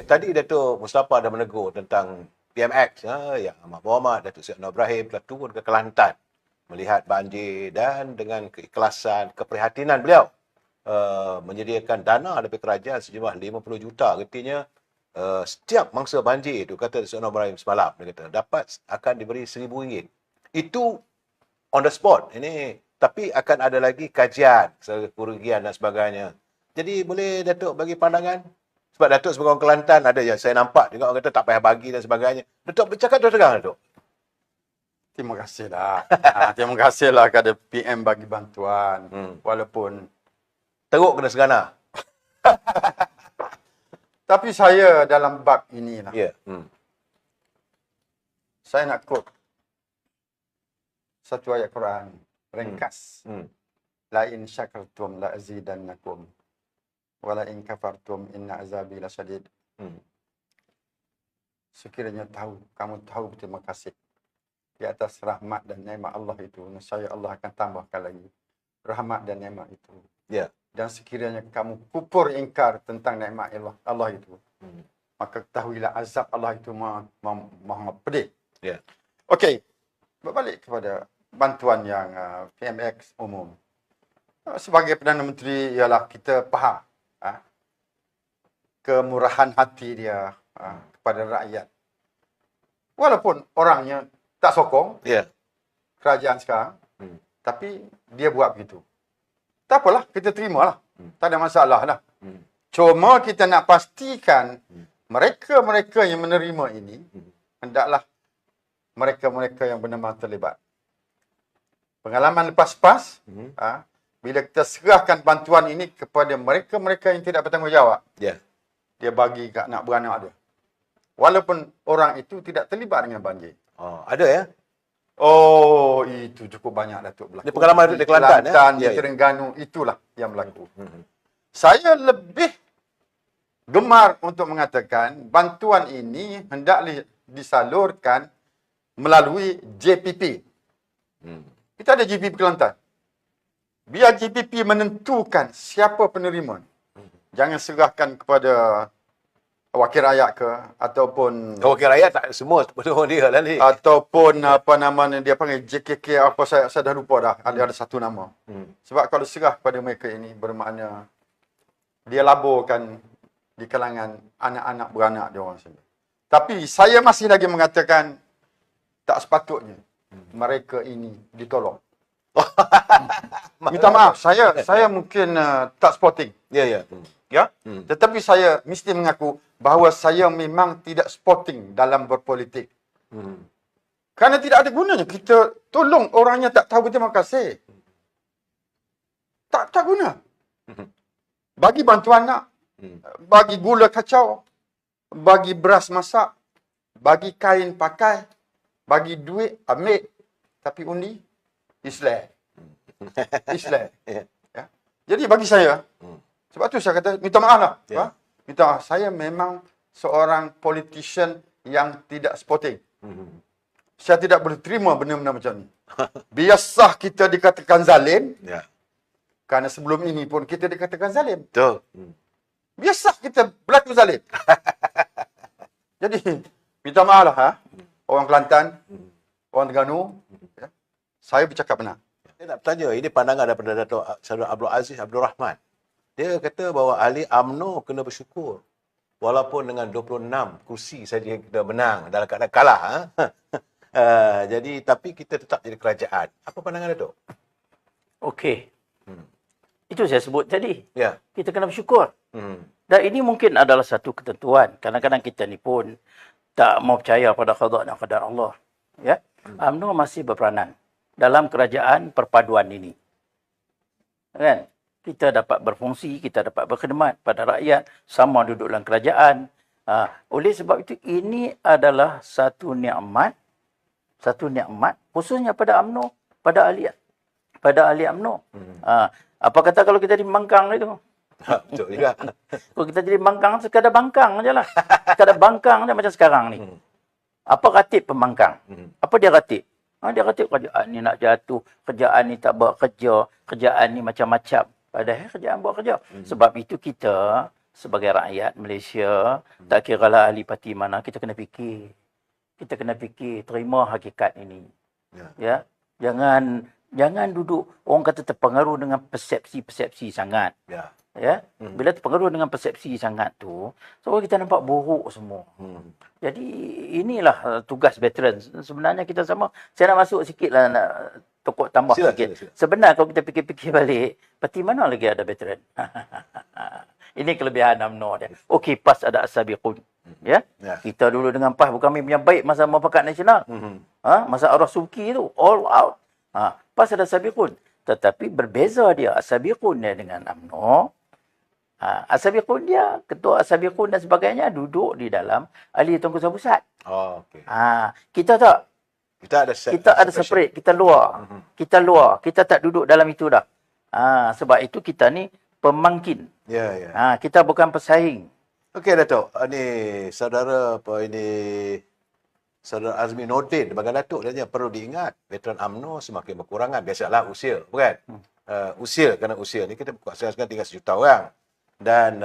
tadi Datuk Mustafa dah menegur tentang PMX, yang Amat Berhormat Datuk Seri Anwar Ibrahim telah turun ke Kelantan melihat banjir dan dengan keikhlasan, keprihatinan beliau menyediakan dana daripada kerajaan sejumlah 50 juta. Artinya setiap mangsa banjir itu, kata Datuk Anwar Ibrahim semalam, dia kata dapat akan diberi RM1,000. Itu on the spot. Ini tapi akan ada lagi kajian kerugian dan sebagainya. Jadi boleh Datuk bagi pandangan? Sebab Datuk sebagai orang Kelantan ada yang saya nampak juga orang kata tak payah bagi dan sebagainya. Datuk bercakap terang Datuk. Terima kasihlah. Terima kasihlah kepada PM bagi bantuan. Walaupun teruk kena segana. Tapi saya dalam bab inilah. Ya. Saya nak quote satu ayat Quran ringkas. La in syakartum la azidannakum wa la in kafartum inna azabi lasyadid. Sekiranya kamu tahu berterima kasih di atas rahmat dan nikmat Allah itu, nescaya Allah akan tambahkan lagi rahmat dan nikmat itu. Ya. Dan sekiranya kamu kufur ingkar tentang nikmat Allah itu, maka ketahuilah azab Allah itu maha pedih. Ya. Okey, berbalik kepada bantuan yang PMX umum. Sebagai Perdana Menteri ialah kita faham kemurahan hati dia kepada rakyat. Walaupun orangnya tak sokong kerajaan sekarang, tapi dia buat begitu. Tak apalah, kita terimalah. Tak ada masalah lah. Cuma kita nak pastikan mereka-mereka yang menerima ini, hendaklah mereka-mereka yang benar-benar terlibat. Pengalaman lepas-lepas, bila kita serahkan bantuan ini kepada mereka-mereka yang tidak bertanggungjawab, dia bagi kat anak beranak dia. Walaupun orang itu tidak terlibat dengan banjir. Ada ya? Oh, itu cukup banyak Datuk berlaku. Ini pengalaman di Kelantan, di Terengganu, itulah yang berlaku. Saya lebih gemar untuk mengatakan bantuan ini hendak disalurkan melalui JPP. Kita ada JPP Kelantan. Biar JPP menentukan siapa penerima. Jangan serahkan kepada wakil rakyat ke, ataupun wakil rakyat tak semua penuh dia lah ni. Ataupun apa namanya dia panggil JKK apa, saya dah lupa dah. Ada satu nama. Sebab kalau serah kepada mereka ini bermakna dia laburkan di kalangan anak-anak beranak dia orang sini. Tapi saya masih lagi mengatakan tak sepatutnya mereka ini ditolong. Minta maaf, saya mungkin tak sporting. Ya. Tetapi saya mesti mengaku bahawa saya memang tidak sporting dalam berpolitik. Kerana tidak ada gunanya kita tolong orangnya tak tahu berterima kasih. Tak guna. Bagi bantuan nak, bagi gula kacau, bagi beras masak, bagi kain pakai, bagi duit ambil, tapi undi Islam. Ya. Jadi bagi saya, sebab tu saya kata minta maaf lah. Minta maaf, saya memang seorang politician yang tidak sporting. Saya tidak boleh terima benda-benda macam ni. Biasa kita dikatakan zalim. Kerana sebelum ini pun kita dikatakan zalim. Betul. Biasa kita berlaku zalim. Jadi minta maaf lah orang Kelantan, orang Terengganu. Saya bercakap benar. Saya nak bertanya, ini pandangan daripada Datuk Saudara Abdul Aziz Abdul Rahman. Dia kata bahawa ahli UMNO kena bersyukur. Walaupun dengan 26 kursi saja kita menang dalam keadaan kalah. Jadi, tapi kita tetap jadi kerajaan. Apa pandangan Datuk? Okey. Itu saya sebut tadi. Ya. Kita kena bersyukur. Dan ini mungkin adalah satu ketentuan. Kadang-kadang kita ni pun tak mau percaya pada qada dan qadar Allah. Ya. UMNO masih berperanan dalam kerajaan perpaduan ini. Kan? Kita dapat berfungsi, kita dapat berkhidmat pada rakyat, sama duduk dalam kerajaan. Oleh sebab itu, ini adalah satu nikmat khususnya pada UMNO, pada ahli UMNO. Apa kata kalau kita di Bangkang itu? Betul juga. Kalau kita jadi bangkang, sekadar bangkang je lah. Sekadar bangkang je macam sekarang ni. Apa ratib pembangkang? Apa dia ratib? Dia ratib kerajaan ni nak jatuh, kerajaan ni tak buat kerja, kerajaan ni macam-macam. Padahal kerajaan buat kerja. Sebab itu kita sebagai rakyat Malaysia, tak kiralah ahli parti mana, kita kena fikir. Kita kena fikir, terima hakikat ini. Ya. Jangan duduk orang kata terpengaruh dengan persepsi-persepsi sangat. Ya. Bila terpengaruh dengan persepsi sangat tu, so kita nampak buruk semua. Jadi inilah tugas veteran. Sebenarnya kita sama, saya nak masuk sikitlah, nak tokok tambah sikit. Sila. Sebenarnya kalau kita fikir-fikir balik, parti mana lagi ada veteran? Ini kelebihan UMNO dia. Okey, PAS ada as-sabiqun. Ya? Kita dulu dengan PAS kami punya baik masa Muafakat Nasional. Masa Arwah Subki tu all out. PAS ada as-sabiqun. Tetapi berbeza dia as-sabiqun dia dengan UMNO. As-sabiqun dia, ketua as-sabiqun dan sebagainya duduk di dalam ahli tengkujuan pusat. Okey. Kita tak. Kita ada separate, kita luar. Kita luar. Kita tak duduk dalam itu dah. Sebab itu kita ni pemangkin. Kita bukan pesaing. Okey Datuk, ini saudara Saudara Azmi Nordin sebagai Datuk dia perlu diingat veteran UMNO semakin berkurangan. Biasalah usia, bukan? Usia, kerana usia ni kita sekarang tinggal 1 juta orang. Dan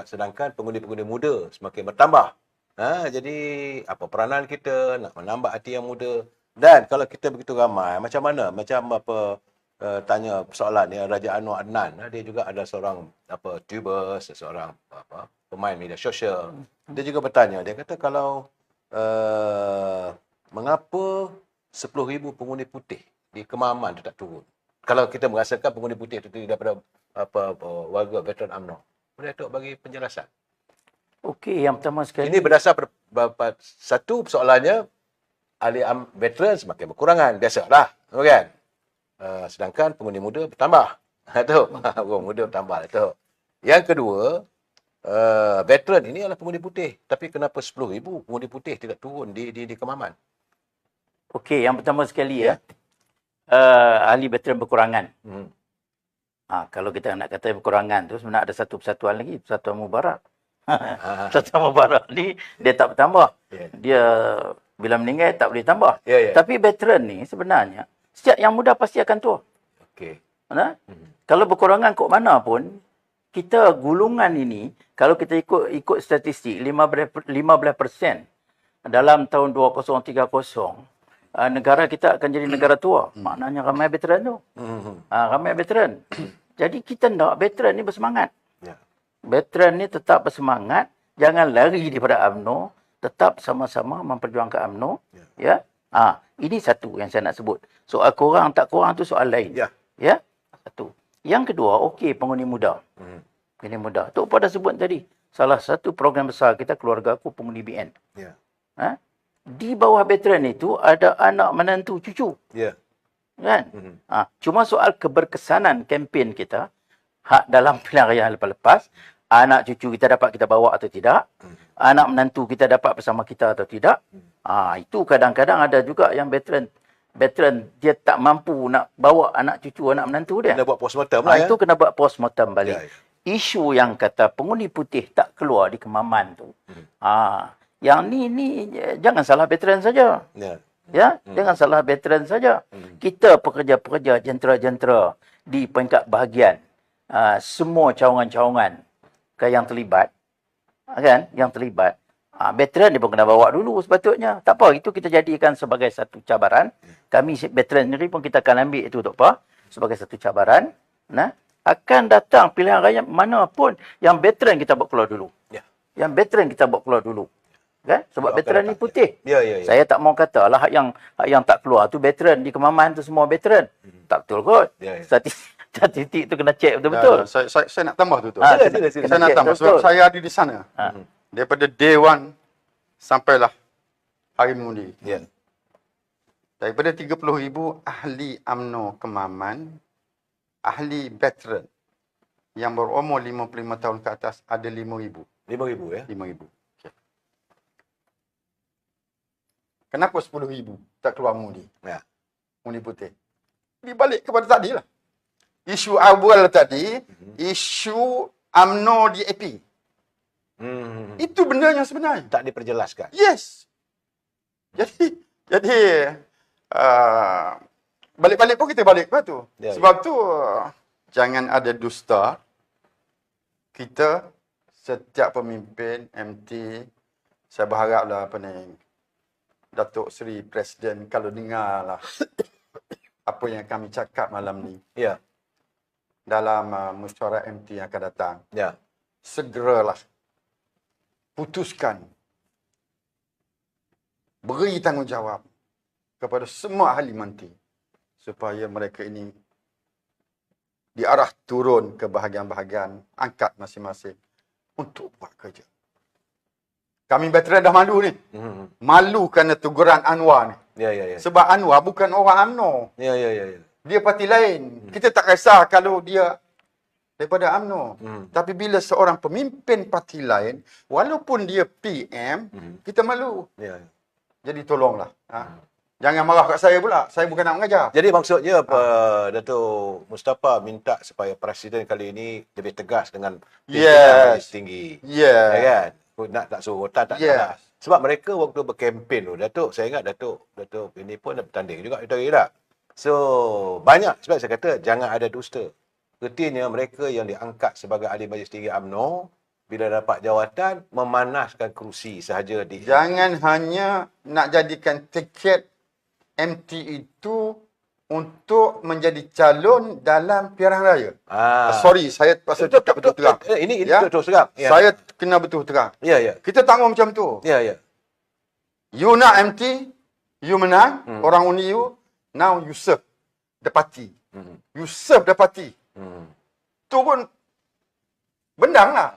sedangkan pengundi-pengundi muda semakin bertambah. Jadi apa peranan kita nak menambah hati yang muda. Dan kalau kita begitu ramai, macam mana? Macam tanya persoalan ni Raja Anwar Adnan, dia juga ada seorang tuber, seorang pemain media sosial. Dia juga bertanya, dia kata kalau mengapa 10,000 pengundi putih di Kemaman tu tak turun? Kalau kita merasakan pengundi putih itu daripada warga veteran UMNO. Boleh Datuk bagi penjelasan? Okey, yang pertama sekali. Ini berdasar satu persoalannya, ahli veteran semakin berkurangan. Biasalah, kan? Sedangkan pengundi muda bertambah. Orang muda bertambah. Yang kedua, veteran ini adalah pengundi putih. Tapi kenapa 10,000 pengundi putih tidak turun di Kemaman? Okey, yang pertama sekali ahli veteran berkurangan. Kalau kita nak kata berkurangan tu, sebenarnya ada satu persatuan lagi, Persatuan Mubarak. Persatuan Mubarak ni dia tak bertambah. Dia bila meninggal tak boleh tambah. Tapi veteran ni sebenarnya setiap yang muda pasti akan tua. Kalau berkurangan kok mana pun, kita gulungan ini kalau kita ikut statistik 15% dalam tahun 2030 negara kita akan jadi negara tua. Maknanya ramai veteran tu. Ramai veteran. Jadi kita nak veteran ni bersemangat. Veteran ni tetap bersemangat, jangan lari daripada UMNO, tetap sama-sama memperjuangkan UMNO. Ini satu yang saya nak sebut. Soal kurang tak kurang tu soal lain. Satu. Yang kedua, okey pengundi muda. Pengundi muda. Tok pada sebut tadi, salah satu program besar kita keluarga aku pengundi BN. Di bawah veteran itu ada anak menantu cucu. Kan? Cuma soal keberkesanan kempen kita, hak dalam pilihan raya lepas-lepas, anak cucu kita dapat kita bawa atau tidak, anak menantu kita dapat bersama kita atau tidak. Itu kadang-kadang ada juga yang veteran dia tak mampu nak bawa anak cucu, anak menantu dia. Kena buat postmortem lah. Itu kena buat postmortem balik. Isu yang kata pengundi putih tak keluar di Kemaman tu. Yang ni jangan salah veteran saja. Jangan salah veteran saja. Kita pekerja-pekerja, jentera-jentera di peringkat bahagian, semua cawangan-cawangan yang terlibat, kan? Yang terlibat, veteran dia pun kena bawa dulu sepatutnya. Tak apa, itu kita jadikan sebagai satu cabaran. Kami veteran sendiri pun kita akan ambil itu tak apa, sebagai satu cabaran. Akan datang pilihan raya mana pun yang veteran kita buat keluar dulu. Yang veteran kita buat keluar dulu. Kan? Sebab veteran ni putih. Saya tak mau kata lah yang tak keluar tu veteran di Kemaman tu semua veteran. Tak betul kot. Statistik tu kena cek betul-betul. Saya nak tambah tu. Saya nak tambah sebab saya ada di sana. Daripada day 1 sampailah hari mengundi. Daripada 30,000 ahli UMNO Kemaman, ahli veteran yang berumur 55 tahun ke atas ada 5,000. 5,000 ya? 5,000. Kenapa 10,000 tak keluar mengundi? Mengundi putih. Dibalik kepada tadi lah. Isu awal tadi, isu UMNO DAP. Itu benda yang sebenarnya. Tak diperjelaskan. Yes. Jadi balik-balik pun kita balik ke tu. Sebab tu jangan ada dusta. Kita setiap pemimpin MT, saya berharaplah Datuk Seri Presiden kalau dengarlah apa yang kami cakap malam ni. Ya. Dalam mesyuarat MT yang akan datang. Ya. Segeralah putuskan, beri tanggungjawab kepada semua ahli manti supaya mereka ini diarah turun ke bahagian-bahagian angkat masing-masing untuk buat kerja. Kami veteran dah malu ni. Malu kerana teguran Anwar ni. Ya. Sebab Anwar bukan orang UMNO. Ya. Dia parti lain. Kita tak kisah kalau dia daripada UMNO. Tapi bila seorang pemimpin parti lain, walaupun dia PM, kita malu. Ya. Jadi tolonglah. Jangan marah kat saya pula. Saya bukan nak mengajar. Jadi maksudnya Datuk Mustafa minta supaya Presiden kali ini lebih tegas dengan pimpinan Majlis Tinggi. Ya kan? Nak suruh tak nak. Sebab mereka waktu berkempen tu, Datuk, saya ingat Datuk ini pun dah bertanding juga itu hari tak. So, banyak sebab saya kata jangan ada dusta. Artinya mereka yang diangkat sebagai ahli Majlis Tinggi UMNO bila dapat jawatan memanaskan kerusi sahaja di. Jangan hanya nak jadikan tiket MT itu untuk menjadi calon dalam pilihan raya. Sorry, saya pasal betul terang. Ini betul terang. Ya. Saya kena betul terang. Ya. Kita tak mau macam tu. Ya. You nak MT, you menang, orang undi you, now you serve the party. You serve the party. Tu pun bendang lah.